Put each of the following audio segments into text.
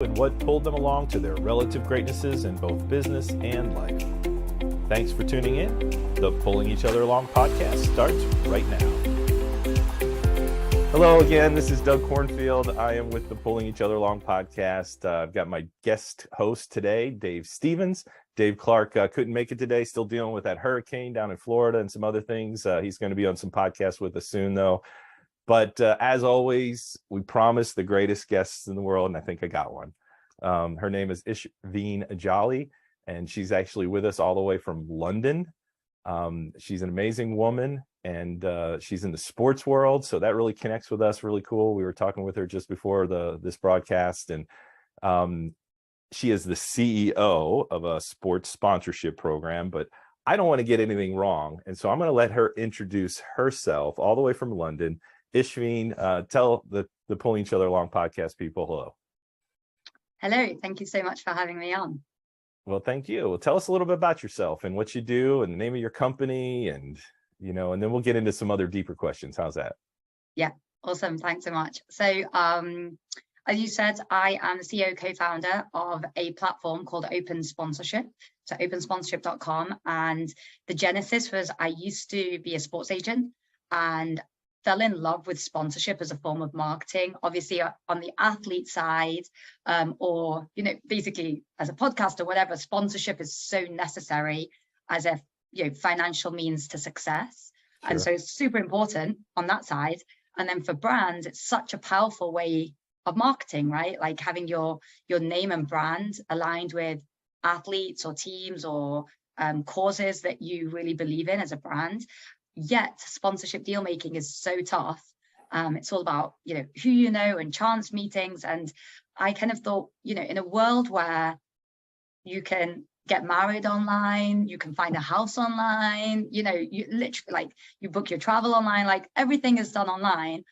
and what pulled them along to their relative greatnesses in both business and life. Thanks for tuning in. The Pulling Each Other Along podcast starts right now. Hello again, this is Doug Cornfield. I am with the Pulling Each Other Along podcast. I've got my guest host today, Dave Stevens. Dave Clark couldn't make it today, still dealing with that hurricane down in Florida and some other things. He's going to be on some podcasts with us soon, though. But as always, we promised the greatest guests in the world, and I think I got one. Her name is Ishveen Ajali, and she's actually with us all the way from London. She's an amazing woman, and she's in the sports world, so that really connects with us. Really cool. We were talking with her just before this broadcast, and she is the CEO of a sports sponsorship program, but I don't want to get anything wrong, and so I'm going to let her introduce herself all the way from London. Ishveen, tell the Pulling Each Other Along podcast people hello. Hello, thank you so much for having me on. Well, thank you. Well, tell us a little bit about yourself and what you do and the name of your company, and and then we'll get into some other deeper questions. How's that? Yeah, awesome. Thanks so much. So, as you said, I am the CEO co-founder of a platform called Open Sponsorship. So opensponsorship.com, and the genesis was I used to be a sports agent and fell in love with sponsorship as a form of marketing, obviously on the athlete side, or basically as a podcaster, whatever. Sponsorship is so necessary as a financial means to success. Sure. And so it's super important on that side. And then for brands, it's such a powerful way of marketing, right? Like having your name and brand aligned with athletes or teams or causes that you really believe in as a brand. Yet sponsorship deal making is so tough. It's all about who and chance meetings. And I kind of thought, in a world where you can get married online, you can find a house online, you literally you book your travel online, like everything is done online.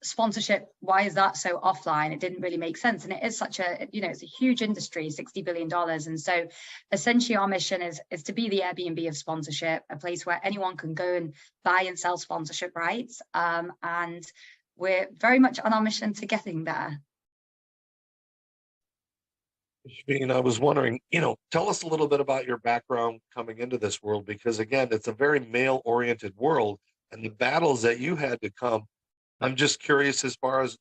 Sponsorship, why is that so offline? It didn't really make sense. And it is such a, it's a huge industry, $60 billion. And so essentially our mission is to be the Airbnb of sponsorship, a place where anyone can go and buy and sell sponsorship rights. And we're very much on our mission to getting there. Ishveen, I was wondering, tell us a little bit about your background coming into this world, because again, it's a very male-oriented world, and the battles that you had to come. I'm just curious as far as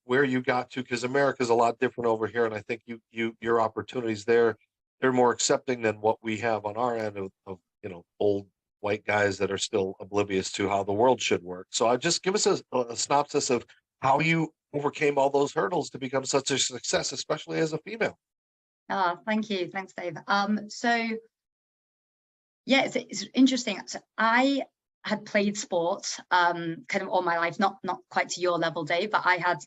where you got to, because America's a lot different over here, and I think your opportunities there, they're more accepting than what we have on our end of old white guys that are still oblivious to how the world should work. So just give us a synopsis of how you overcame all those hurdles to become such a success, especially as a female. Oh, thank you. Thanks, Dave. So yeah, it's interesting. So I had played sports kind of all my life, not quite to your level, Dave, but I had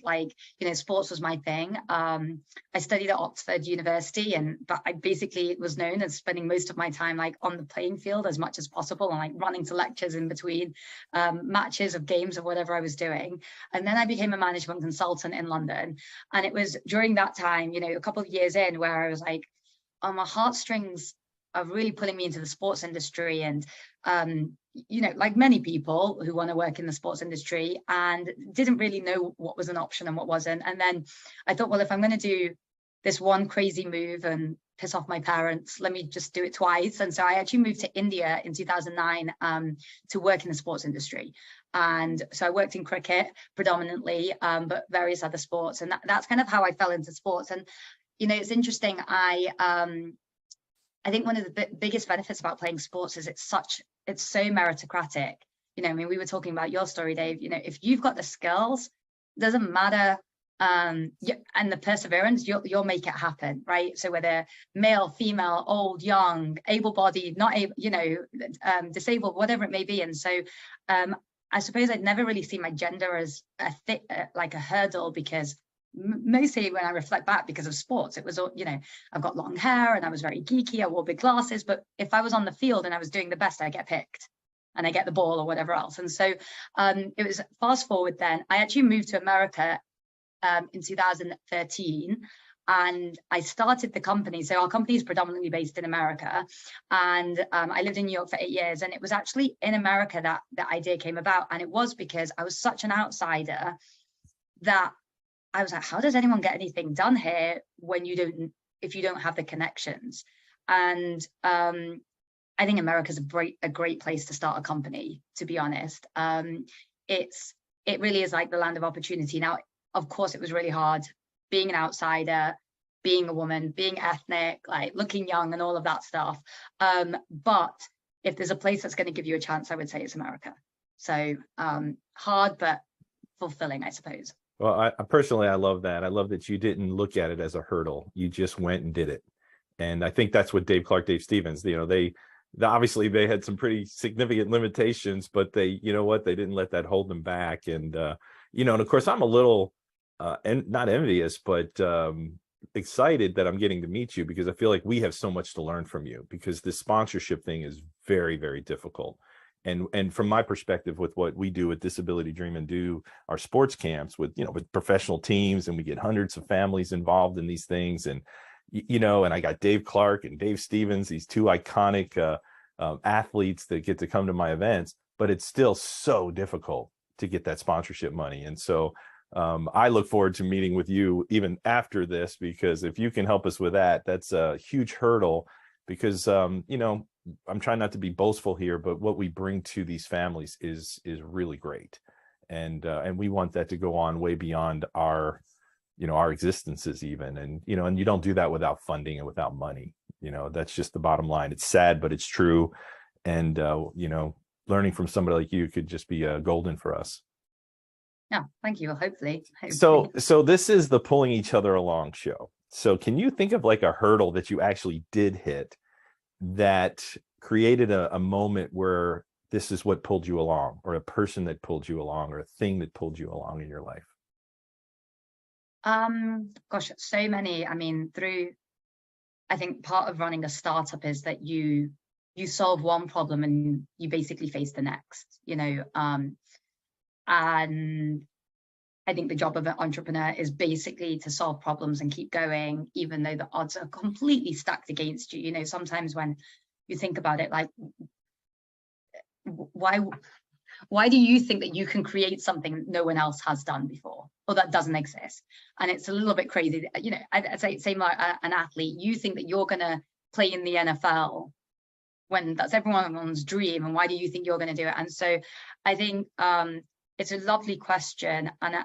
sports was my thing. I studied at Oxford University, but I basically was known as spending most of my time on the playing field as much as possible, and running to lectures in between matches of games or whatever I was doing. And then I became a management consultant in London, and it was during that time, a couple of years in, where I was like, on my heartstrings are really pulling me into the sports industry, and like many people who want to work in the sports industry, and didn't really know what was an option and what wasn't. And then I thought, well, if I'm going to do this one crazy move and piss off my parents, let me just do it twice. And so I actually moved to India in 2009 to work in the sports industry. And so I worked in cricket predominantly, but various other sports. And that's kind of how I fell into sports. And it's interesting. I think one of the biggest benefits about playing sports is it's so meritocratic. We were talking about your story, Dave. If you've got the skills, doesn't matter, and the perseverance, you'll make it happen, right? So whether male, female, old, young, able-bodied, not able, disabled, whatever it may be. And so I suppose I'd never really seen my gender as a hurdle, because mostly when I reflect back, because of sports, it was, I've got long hair and I was very geeky, I wore big glasses, but if I was on the field and I was doing the best, I get picked and I get the ball or whatever else. And so it was fast forward then, I actually moved to America in 2013, and I started the company. So our company is predominantly based in America, and I lived in New York for 8 years, and it was actually in America that the idea came about. And it was because I was such an outsider that I was like, how does anyone get anything done here when if you don't have the connections? And I think America's a great place to start a company, to be honest. It really is like the land of opportunity. Now, of course, it was really hard being an outsider, being a woman, being ethnic, like looking young and all of that stuff. But if there's a place that's going to give you a chance, I would say it's America. So hard, but fulfilling, I suppose. Well, I personally, I love that. I love that you didn't look at it as a hurdle. You just went and did it. And I think that's what Dave Clark, Dave Stevens, obviously they had some pretty significant limitations, but they didn't let that hold them back. And, and of course I'm a little, not envious, but excited that I'm getting to meet you, because I feel like we have so much to learn from you, because this sponsorship thing is very, very difficult. And from my perspective, with what we do at Disability Dream and do our sports camps with professional teams, and we get hundreds of families involved in these things. And, and I got Dave Clark and Dave Stevens, these two iconic athletes that get to come to my events, but it's still so difficult to get that sponsorship money. And so I look forward to meeting with you even after this, because if you can help us with that, that's a huge hurdle, because, I'm trying not to be boastful here, but what we bring to these families is really great. And we want that to go on way beyond our existences even. And, and you don't do that without funding and without money. That's just the bottom line. It's sad, but it's true. And, learning from somebody like you could just be golden for us. Yeah, thank you. Hopefully. So this is the Pulling Each Other Along show. So can you think of like a hurdle that you actually did hit that created a moment where this is what pulled you along, or a person that pulled you along, or a thing that pulled you along in your life? Gosh, so many. I mean, I think part of running a startup is that you solve one problem and you basically face the next, and I think the job of an entrepreneur is basically to solve problems and keep going, even though the odds are completely stacked against you. Sometimes when you think about it, like, why do you think that you can create something no one else has done before, or that doesn't exist? And it's a little bit crazy. I'd say same like an athlete. You think that you're going to play in the NFL when that's everyone's dream, and why do you think you're going to do it? And so I think it's a lovely question, and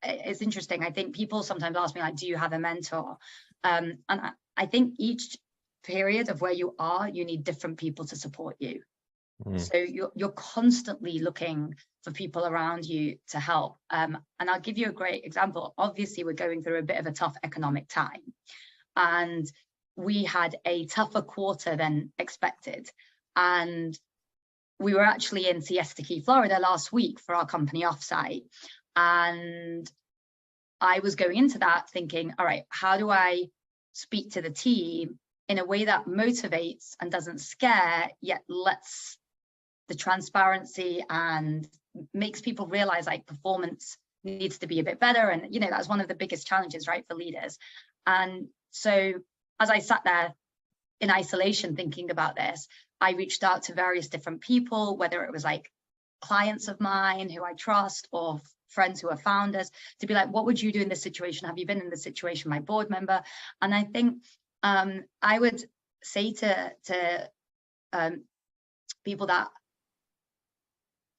it's interesting. I think people sometimes ask me, like, do you have a mentor? And I think each period of where you are, you need different people to support you. So you're constantly looking for people around you to help. And I'll give you a great example. Obviously, we're going through a bit of a tough economic time, and we had a tougher quarter than expected. And we were actually in Siesta Key, Florida last week for our company offsite. And I was going into that thinking, all right, how do I speak to the team in a way that motivates and doesn't scare, yet lets the transparency and makes people realize like performance needs to be a bit better. And, that's one of the biggest challenges, right, for leaders. And so as I sat there in isolation thinking about this, I reached out to various different people, whether it was like clients of mine who I trust or friends who are founders, to be like, what would you do in this situation? Have you been in this situation? My board member. And I think I would say to people that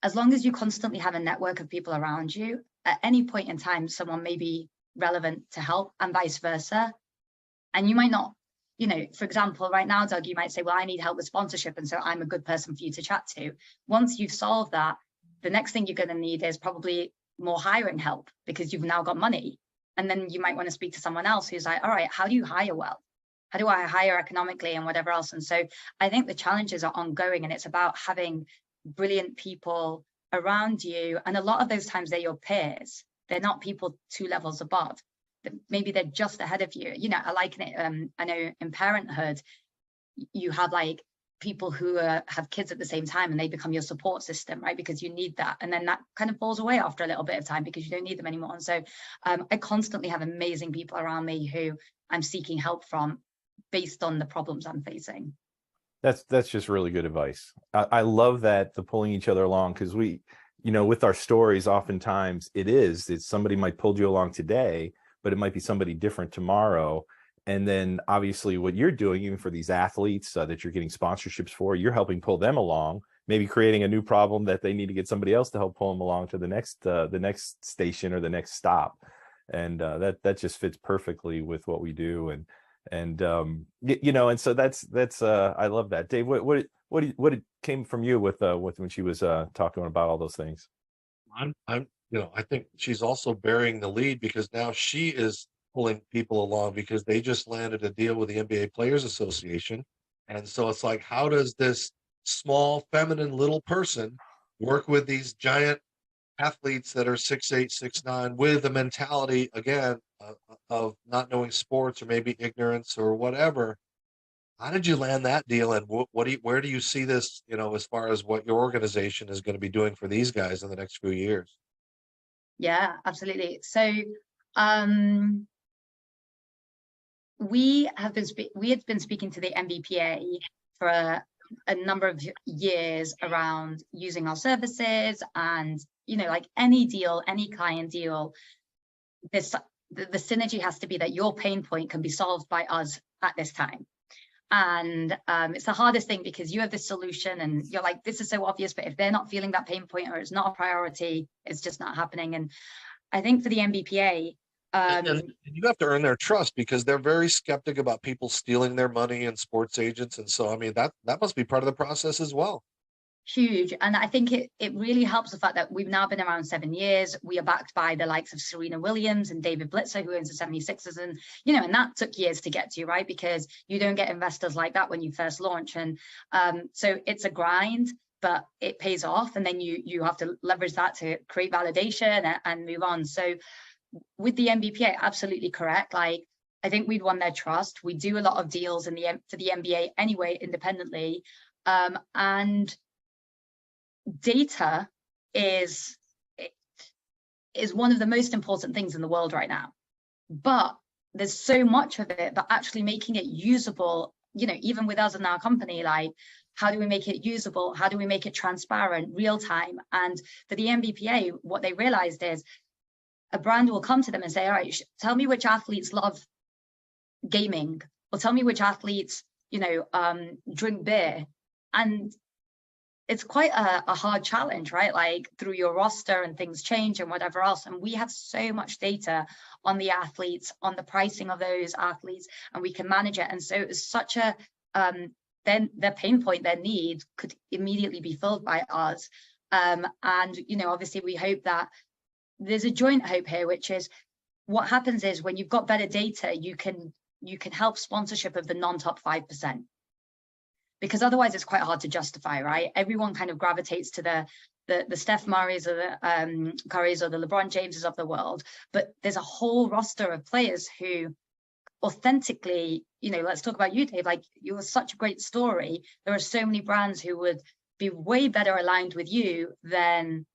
as long as you constantly have a network of people around you, at any point in time, someone may be relevant to help, and vice versa. And you might not, for example, right now, Doug, you might say, well, I need help with sponsorship, and so I'm a good person for you to chat to. Once you've solved that, the next thing you're going to need is probably more hiring help, because you've now got money. And then you might want to speak to someone else who's like, all right, how do you hire well? How do I hire economically and whatever else? And so I think the challenges are ongoing, and it's about having brilliant people around you. And a lot of those times they're your peers. They're not people 2 levels above. Maybe they're just ahead of you. I liken it. I know in parenthood, you have like people who have kids at the same time, and they become your support system, right? Because you need that. And then that kind of falls away after a little bit of time because you don't need them anymore. And so I constantly have amazing people around me who I'm seeking help from based on the problems I'm facing. That's just really good advice. I love that, the pulling each other along, because we, with our stories, oftentimes it's somebody might pull you along today, but it might be somebody different tomorrow. And then obviously what you're doing, even for these athletes that you're getting sponsorships for, you're helping pull them along, maybe creating a new problem that they need to get somebody else to help pull them along to the next station or the next stop. And that just fits perfectly with what we do. And so that's I love that. Dave, what came from you with when she was talking about all those things? I think she's also bearing the lead, because now she is pulling people along, because they just landed a deal with the NBA Players Association. And so it's like, how does this small, feminine little person work with these giant athletes that are 6'8", 6'9", with the mentality, again, of not knowing sports, or maybe ignorance or whatever? How did you land that deal, and where do you see this, as far as what your organization is going to be doing for these guys in the next few years? Yeah, absolutely. So we had been speaking to the NBPA for a number of years around using our services, and like any deal, any client deal, the synergy has to be that your pain point can be solved by us at this time. And it's the hardest thing, because you have this solution and you're like, this is so obvious, but if they're not feeling that pain point, or it's not a priority, it's just not happening. And I think for the NBPA, and you have to earn their trust, because they're very skeptic about people stealing their money and sports agents. And so, I mean, that must be part of the process as well. Huge. And I think it really helps the fact that we've now been around 7 years. We are backed by the likes of Serena Williams and David Blitzer, who owns the 76ers. And, and that took years to get to, right? Because you don't get investors like that when you first launch. And so it's a grind, but it pays off. And then you have to leverage that to create validation and move on. So with the NBPA, absolutely correct. Like, I think we'd won their trust. We do a lot of deals for the NBA anyway, independently. And data is one of the most important things in the world right now, but there's so much of it. But actually making it usable, even with us in our company, like, how do we make it usable? How do we make it transparent, real time? And for the NBPA, what they realized is a brand will come to them and say, all right, tell me which athletes love gaming, or tell me which athletes drink beer. And it's quite a hard challenge, right? Like, through your roster and things change and whatever else. And we have so much data on the athletes, on the pricing of those athletes, and we can manage it. And so it's such a, then their pain point, their need could immediately be filled by us. And, obviously we hope that there's a joint hope here, which is what happens is when you've got better data, you can help sponsorship of the non-top 5%. Because otherwise it's quite hard to justify, right? Everyone kind of gravitates to the Steph Murrays or the Currys or the LeBron Jameses of the world. But there's a whole roster of players who authentically, let's talk about you, Dave, like, you're such a great story. There are so many brands who would be way better aligned with you than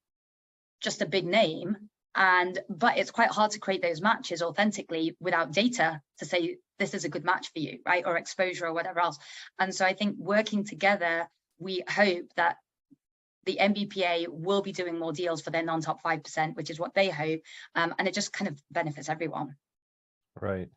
just a big name. But it's quite hard to create those matches authentically without data to say this is a good match for you, right? Or exposure or whatever else. And so I think working together, we hope that the NBPA will be doing more deals for their non-top 5%, which is what they hope. And it just kind of benefits everyone. Right.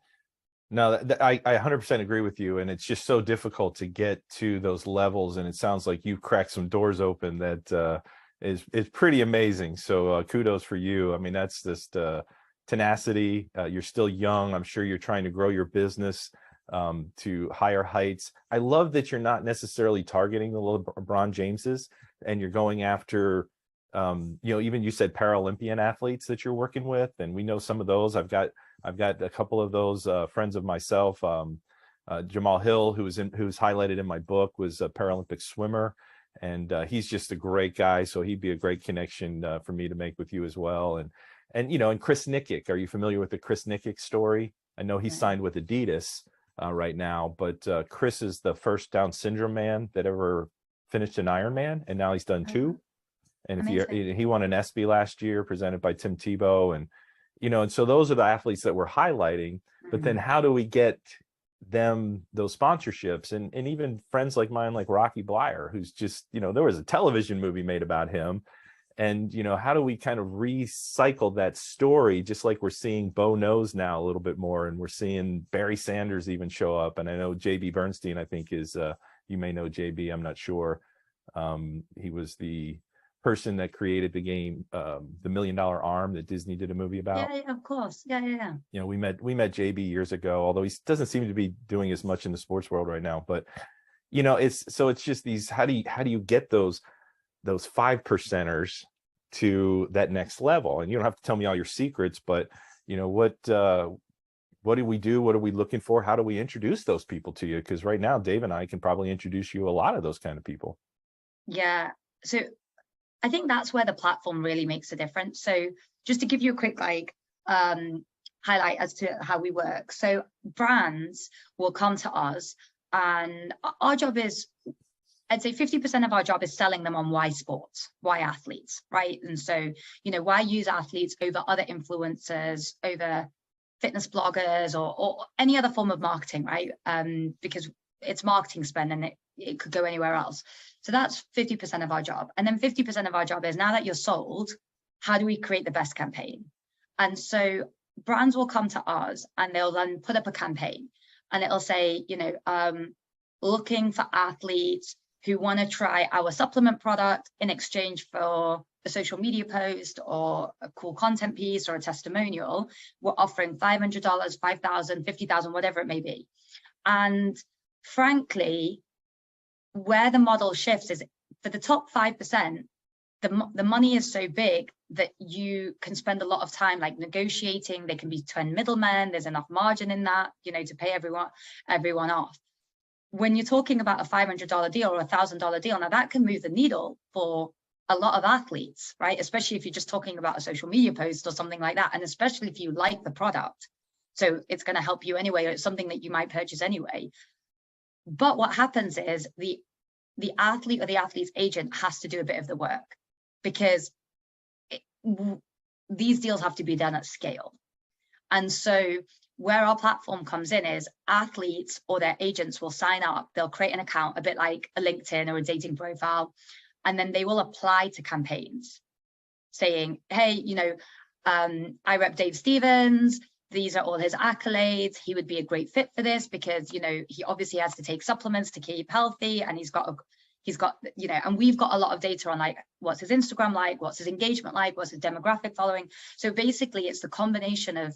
No, I 100% agree with you. And it's just so difficult to get to those levels. And it sounds like you've cracked some doors open that is pretty amazing. So kudos for you. I mean, that's just tenacity. You're still young. I'm sure you're trying to grow your business to higher heights. I love that you're not necessarily targeting the LeBron Jameses, and you're going after, even you said Paralympian athletes that you're working with, and we know some of those. I've got a couple of those friends of myself. Jamal Hill, who's highlighted in my book, was a Paralympic swimmer. And he's just a great guy, so he'd be a great connection for me to make with you as well. And Chris Nikic, are you familiar with the Chris Nikic story? I know he's signed with Adidas right now, but Chris is the first Down syndrome man that ever finished an Ironman, and now he's done 2. And he won an ESPY last year, presented by Tim Tebow, and so those are the athletes that we're highlighting. But then how do we get them those sponsorships? And even friends like mine, like Rocky Blyer, who's just, there was a television movie made about him, And, you know, how do we kind of recycle that story, just like we're seeing Bo Knows now a little bit more, and we're seeing Barry Sanders even show up. And I know JB Bernstein, I think is, you may know JB, I'm not sure. He was the person that created the game, The $1 Million Arm, that Disney did a movie about. Yeah, of course. Yeah. You know, we met JB years ago, although he doesn't seem to be doing as much in the sports world right now. But, you know, it's just these, how do you get those 5%ers to that next level? And you don't have to tell me all your secrets, but, you know, what do we do? What are we looking for? How do we introduce those people to you? Because right now, Dave and I can probably introduce you a lot of those kind of people. Yeah. So I think that's where the platform really makes a difference. So just to give you a quick highlight as to how we work. So brands will come to us, and our job is, I'd say 50% of our job is selling them on why sports, why athletes, right? And so, you know, why use athletes over other influencers, over fitness bloggers, or any other form of marketing, right? Because it's marketing spend, and it could go anywhere else. So that's 50% of our job. And then 50% of our job is, now that you're sold, how do we create the best campaign? And so brands will come to us and they'll then put up a campaign, and it'll say, you know, looking for athletes who want to try our supplement product in exchange for a social media post or a cool content piece or a testimonial. We're offering $500, $5,000, $50,000, whatever it may be. And frankly, where the model shifts is, for the top 5%, the money is so big that you can spend a lot of time like negotiating. They can be 10 middlemen. There's enough margin in that, you know, to pay everyone off. When you're talking about a $500 deal or a $1,000 deal, now that can move the needle for a lot of athletes, right? Especially if you're just talking about a social media post or something like that. And especially if you like the product. So it's going to help you anyway, or it's something that you might purchase anyway. But what happens is the athlete or the athlete's agent has to do a bit of the work, because these deals have to be done at scale. And so where our platform comes in is, athletes or their agents will sign up, they'll create an account, a bit like a LinkedIn or a dating profile, and then they will apply to campaigns saying, hey, you know, I rep Dave Stevens, these are all his accolades, he would be a great fit for this because, you know, he obviously has to take supplements to keep healthy, and he's got, you know, and we've got a lot of data on like, what's his Instagram like, what's his engagement like, what's his demographic following. So basically it's the combination of,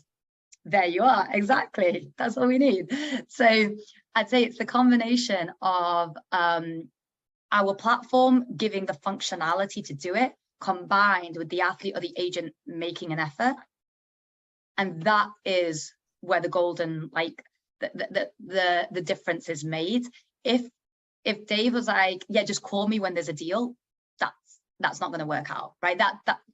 there you are, exactly, that's all we need. So I'd say it's the combination of our platform giving the functionality to do it, combined with the athlete or the agent making an effort. And that is where the golden, like the difference is made. If Dave was like, yeah, just call me when there's a deal, that's not going to work out, right?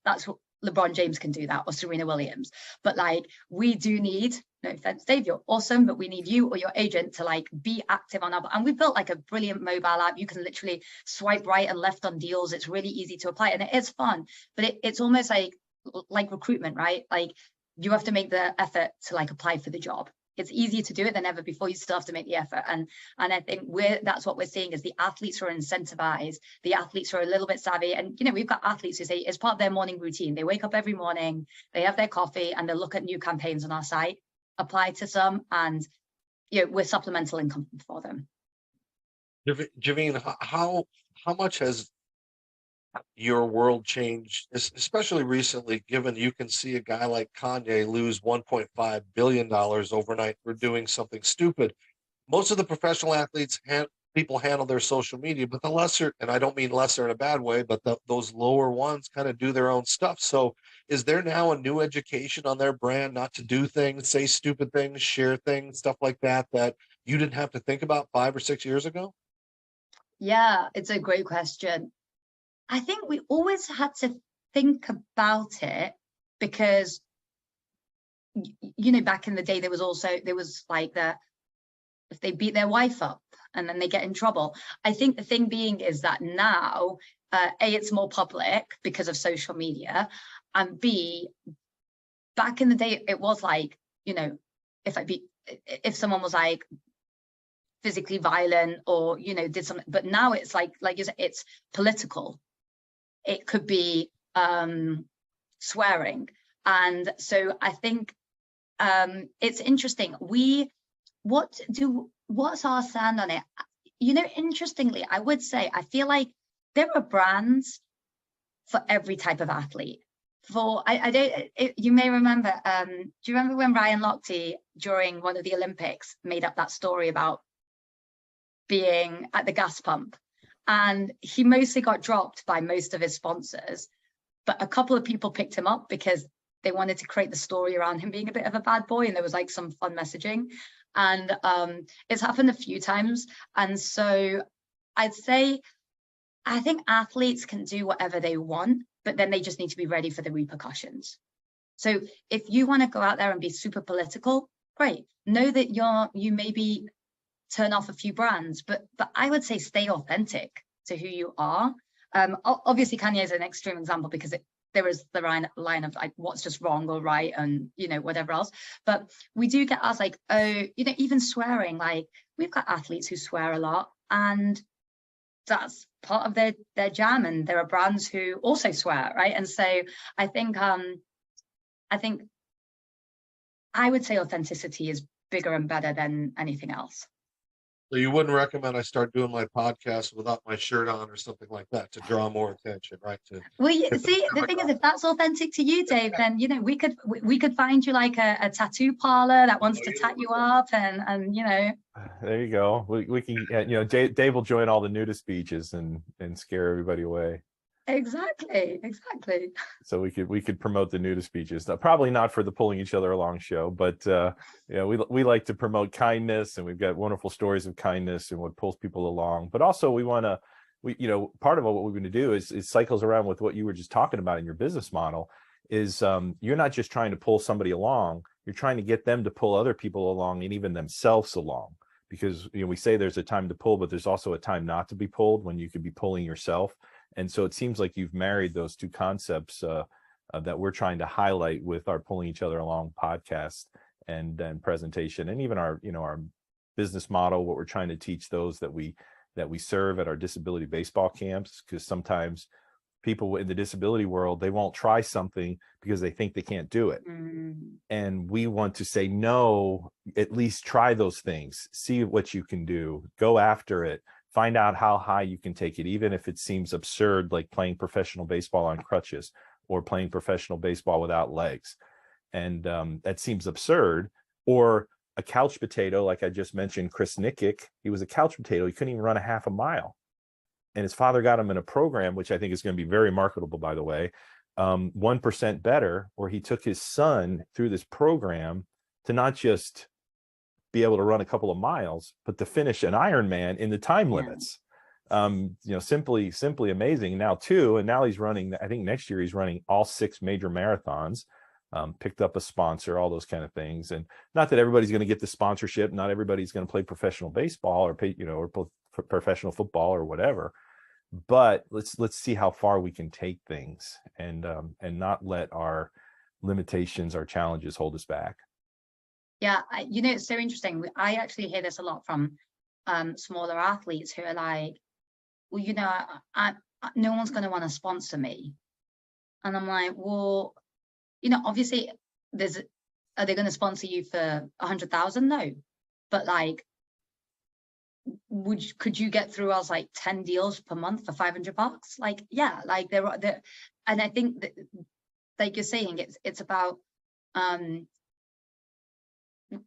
That's what LeBron James can do, that, or Serena Williams. But like, we do need, no offense, Dave, you're awesome, but we need you or your agent to like be active on our, and we've built like a brilliant mobile app. You can literally swipe right and left on deals. It's really easy to apply, and it is fun, but it's almost like recruitment, right? Like, you have to make the effort to like apply for the job. It's easier to do it than ever before. You still have to make the effort. And I think that's what we're seeing, is the athletes are incentivized. The athletes are a little bit savvy. And, you know, we've got athletes who say it's part of their morning routine. They wake up every morning, they have their coffee, and they look at new campaigns on our site, apply to some, and, you know, we're supplemental income for them. Javine, how much has your world changed, especially recently, given you can see a guy like Kanye lose $1.5 billion overnight for doing something stupid? Most of the professional athletes, people handle their social media, but the lesser, and I don't mean lesser in a bad way, but those lower ones kind of do their own stuff. So is there now a new education on their brand not to do things, say stupid things, share things, stuff like that you didn't have to think about 5 or 6 years ago? Yeah, it's a great question. I think we always had to think about it because, you know, back in the day, there was like if they beat their wife up and then they get in trouble. I think the thing being is that now, A, it's more public because of social media, and B, back in the day, it was like, you know, if someone was like physically violent or, you know, did something, but now it's like you said, it's political. It could be swearing. And so I think it's interesting. What's our stand on it? You know, interestingly, I would say, I feel like there are brands for every type of athlete. You may remember, do you remember when Ryan Lochte during one of the Olympics made up that story about being at the gas pump? And he mostly got dropped by most of his sponsors, but a couple of people picked him up because they wanted to create the story around him being a bit of a bad boy, and there was like some fun messaging. And it's happened a few times. And so I'd say, I think athletes can do whatever they want, but then they just need to be ready for the repercussions. So if you want to go out there and be super political, great. Know that you maybe turn off a few brands, but I would say stay authentic to who you are. Obviously, Kanye is an extreme example because there is the line of like what's just wrong or right, and you know, whatever else. But we do get us like, oh, you know, even swearing. Like we've got athletes who swear a lot, and that's part of their jam. And there are brands who also swear, right? And so I think I would say authenticity is bigger and better than anything else. So you wouldn't recommend I start doing my podcast without my shirt on or something like that to draw more attention, right? Well, see, the thing is, if that's authentic to you, Dave, then you know we could find you like a tattoo parlor that wants to tat you up, and you know. There you go. We can, you know, Dave will join all the nudist beaches and scare everybody away. Exactly. So we could promote the nudist beaches. Probably not for the Pulling Each Other Along show, but you know, we like to promote kindness, and we've got wonderful stories of kindness and what pulls people along. But also we you know, part of what we're going to do is cycles around with what you were just talking about in your business model. Is you're not just trying to pull somebody along, you're trying to get them to pull other people along and even themselves along. Because you know, we say there's a time to pull, but there's also a time not to be pulled, when you could be pulling yourself. And so it seems like you've married those two concepts that we're trying to highlight with our Pulling Each Other Along podcast and presentation, and even our, you know, our business model, what we're trying to teach those that we serve at our disability baseball camps. Because sometimes people in the disability world, they won't try something because they think they can't do it. And we want to say, no, at least try those things, see what you can do, go after it. Find out how high you can take it, even if it seems absurd, like playing professional baseball on crutches or playing professional baseball without legs. And that seems absurd. Or a couch potato, like I just mentioned, Chris Nikic, he was a couch potato. He couldn't even run a half a mile. And his father got him in a program, which I think is going to be very marketable, by the way, 1% Better, where he took his son through this program to not just be able to run a couple of miles, but to finish an Ironman in the time limits. You know, simply amazing. Now he's running, I think next year he's running all 6 major marathons, picked up a sponsor, all those kind of things. And not that everybody's going to get the sponsorship, not everybody's going to play professional baseball or pay, you know, or professional football or whatever, but let's see how far we can take things, and not let our limitations, our challenges hold us back. Yeah, you know, it's so interesting. I actually hear this a lot from smaller athletes who are like, well, you know, no one's going to want to sponsor me. And I'm like, well, you know, obviously are they going to sponsor you for 100,000? No. But like, could you get through us like 10 deals per month for $500? Like, yeah, like there, and I think that, like you're saying, it's about,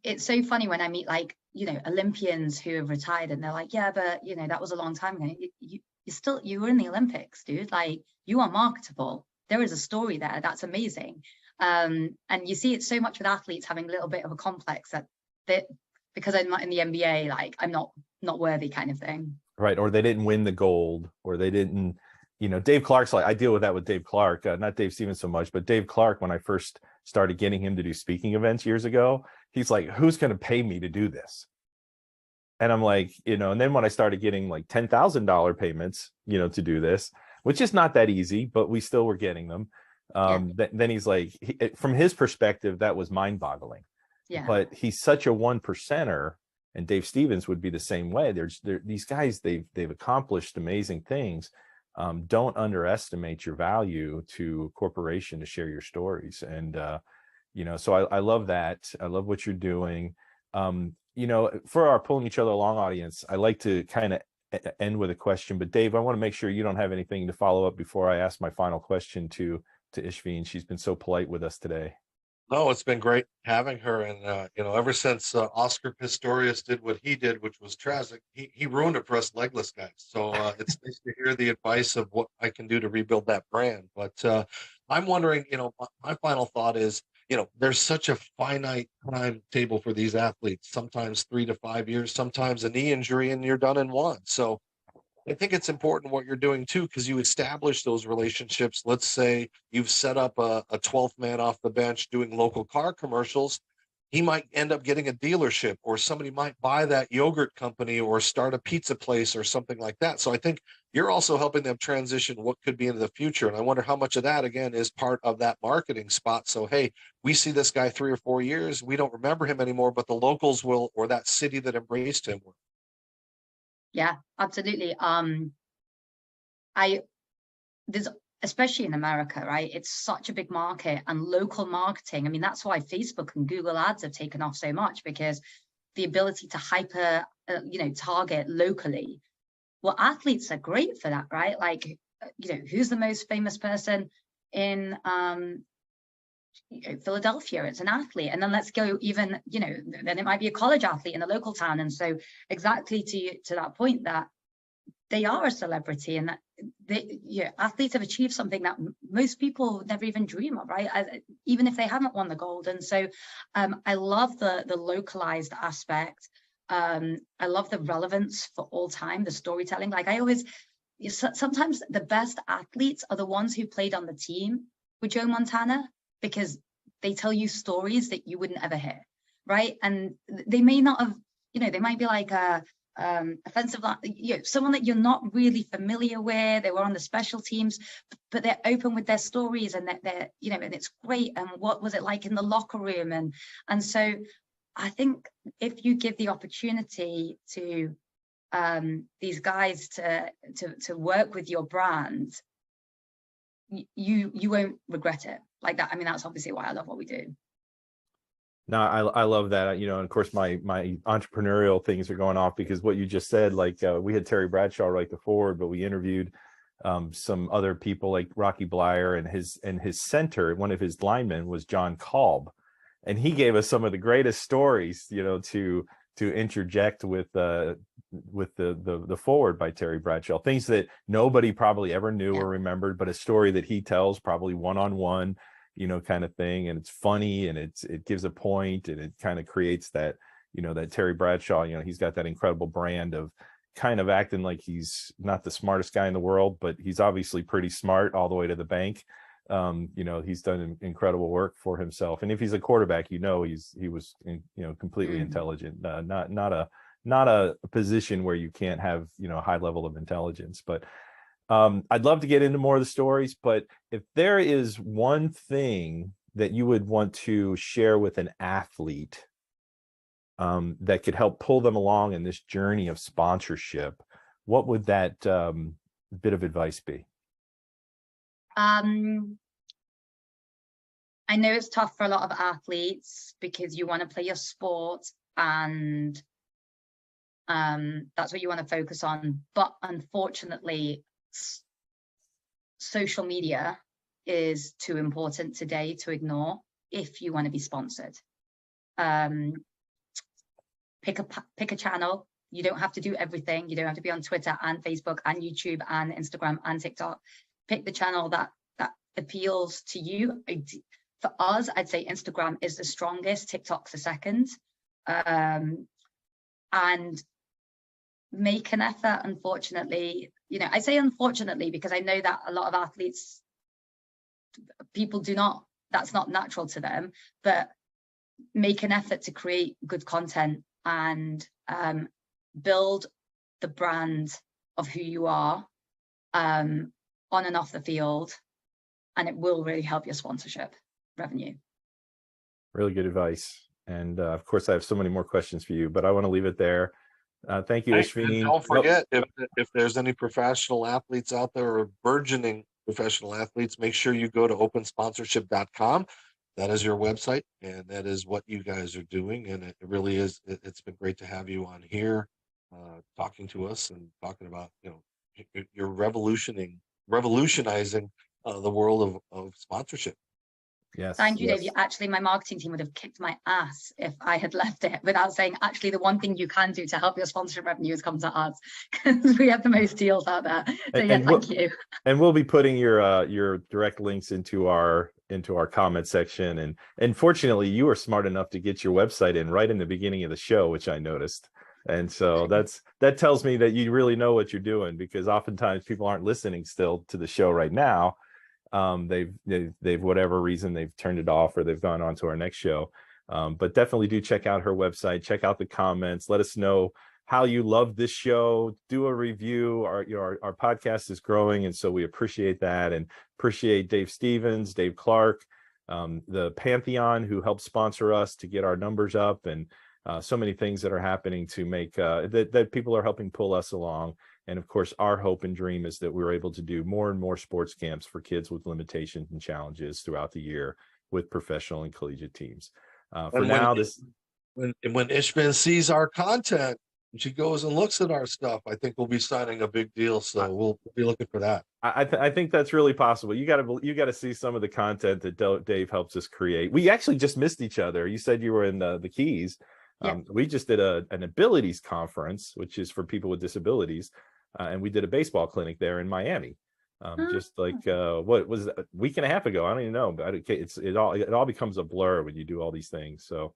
it's so funny when I meet, like, you know, Olympians who have retired, and they're like, yeah, but you know, that was a long time ago. You were in the Olympics, dude. Like, you are marketable. There is a story there. That's amazing. And you see it so much with athletes having a little bit of a complex that because I'm not in the NBA, like I'm not worthy, kind of thing. Right. Or they didn't win the gold, or they didn't, you know, Dave Clark's like, I deal with that with Dave Clark, not Dave Stevens so much, but Dave Clark, when I first started getting him to do speaking events years ago, he's like, who's going to pay me to do this? And I'm like, you know, and then when I started getting like $10,000 payments, you know, to do this, which is not that easy, but we still were getting them. Then he's like, from his perspective, that was mind boggling. Yeah. But he's such a 1%er, and Dave Stevens would be the same way. These guys, they've accomplished amazing things. don't underestimate your value to a corporation to share your stories. And so I love that. I love what you're doing. For our Pulling Each Other Along audience, I like to kind of end with a question, but Dave, I want to make sure you don't have anything to follow up before I ask my final question to Ishveen. She's been so polite with us today. No, it's been great having her. And, ever since Oscar Pistorius did what he did, which was tragic, he ruined it for us legless guys. So it's nice to hear the advice of what I can do to rebuild that brand. But I'm wondering, my final thought is, there's such a finite timetable for these athletes, sometimes 3 to 5 years, sometimes a knee injury and you're done in one. So I think it's important what you're doing too, because you establish those relationships. Let's say you've set up a 12th man off the bench doing local car commercials. He might end up getting a dealership, or somebody might buy that yogurt company or start a pizza place or something like that. So I think you're also helping them transition what could be into the future. And I wonder how much of that, again, is part of that marketing spot. So, hey, we see this guy 3 or 4 years. We don't remember him anymore, but the locals will, or that city that embraced him will. Yeah, absolutely. There's, especially in America, right? It's such a big market, and local marketing. I mean, that's why Facebook and Google Ads have taken off so much, because the ability to hyper, target locally. Well, athletes are great for that, right? Like, who's the most famous person in Philadelphia? It's an athlete. And then let's go even, then it might be a college athlete in a local town. And so exactly to that point, that they are a celebrity, and that athletes have achieved something that most people never even dream of, right? Even if they haven't won the gold. And so I love the localized aspect. I love the relevance for all time, the storytelling. Like sometimes the best athletes are the ones who played on the team with Joe Montana, because they tell you stories that you wouldn't ever hear, right? And they may not have, they might be like a offensive line, someone that you're not really familiar with. They were on the special teams, but they're open with their stories, and they're and it's great. And what was it like in the locker room? And so I think if you give the opportunity to these guys to work with your brand, you won't regret it like that. I mean, that's obviously why I love what we do. No, I love that. And of course my entrepreneurial things are going off, because what you just said, like we had Terry Bradshaw write the forward, but we interviewed some other people like Rocky Blyer, and his center, one of his linemen was John Kolb, and he gave us some of the greatest stories, to interject with the forward by Terry Bradshaw, things that nobody probably ever knew or remembered, but a story that he tells probably one-on-one, kind of thing. And it's funny, and it gives a point, and it kind of creates that, that Terry Bradshaw, he's got that incredible brand of kind of acting like he's not the smartest guy in the world, but he's obviously pretty smart all the way to the bank. He's done incredible work for himself. And if he's a quarterback, he was completely intelligent, not a position where you can't have, a high level of intelligence. But I'd love to get into more of the stories, but if there is one thing that you would want to share with an athlete that could help pull them along in this journey of sponsorship, what would that bit of advice be? I know it's tough for a lot of athletes, because you want to play your sport, and that's what you want to focus on. But unfortunately, social media is too important today to ignore if you want to be sponsored. Pick a channel. You don't have to do everything. You don't have to be on Twitter and Facebook and YouTube and Instagram and TikTok. Pick the channel that appeals to you. For us, I'd say Instagram is the strongest, TikTok's the second. And make an effort. Unfortunately, I say unfortunately because I know that a lot of athletes, people do not, that's not natural to them, but make an effort to create good content and build the brand of who you are on and off the field, and it will really help your sponsorship revenue. Really good advice. And of course, I have so many more questions for you, but I want to leave it there. Thank you, And Ishveen. don't forget, if there's any professional athletes out there or burgeoning professional athletes, make sure you go to opensponsorship.com. That is your website, and that is what you guys are doing. And it really is. It's been great to have you on here, talking to us and talking about, you're revolutionizing the world of sponsorship. Yes. Thank you, yes. Dave. Actually, my marketing team would have kicked my ass if I had left it without saying, actually, the one thing you can do to help your sponsorship revenue is come to us, because we have the most deals out there. So yeah, thank you. And we'll be putting your direct links into our comment section. And fortunately, you were smart enough to get your website in right in the beginning of the show, which I noticed. And so that tells me that you really know what you're doing, because oftentimes people aren't listening still to the show right now. They've whatever reason they've turned it off, or they've gone on to our next show. But definitely do check out her website, check out the comments, let us know how you love this show, do a review. Our podcast is growing, and so we appreciate that, and appreciate Dave Stevens, Dave Clark, the Pantheon, who helped sponsor us to get our numbers up, and so many things that are happening to make that people are helping pull us along. And of course, our hope and dream is that we're able to do more and more sports camps for kids with limitations and challenges throughout the year with professional and collegiate teams. When Ishveen sees our content and she goes and looks at our stuff, I think we'll be signing a big deal. So we'll be looking for that. I think that's really possible. You got to see some of the content that Dave helps us create. We actually just missed each other. You said you were in the Keys. Yeah. We just did an abilities conference, which is for people with disabilities. And we did a baseball clinic there in Miami, just like what was that, a week and a half ago? I don't even know, but it all becomes a blur when you do all these things. So,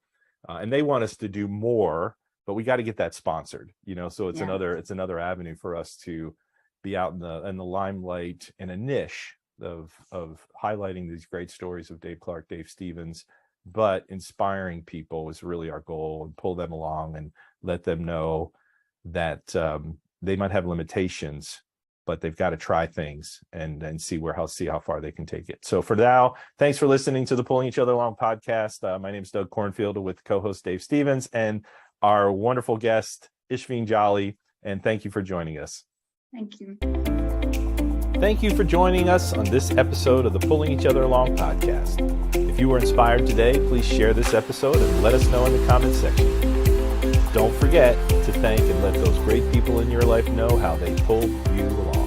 and they want us to do more, but we got to get that sponsored, So it's another avenue for us to be out in the limelight, in a niche of highlighting these great stories of Dave Clark, Dave Stevens, but inspiring people is really our goal, and pull them along and let them know that they might have limitations, but they've got to try things and see how far they can take it. So for now, thanks for listening to the Pulling Each Other Along podcast. My name is Doug Cornfield, with co-host Dave Stevens and our wonderful guest, Ishveen Jolly. And thank you for joining us. Thank you. Thank you for joining us on this episode of the Pulling Each Other Along podcast. If you were inspired today, please share this episode and let us know in the comments section. Don't forget to thank and let those great people in your life know how they pulled you along.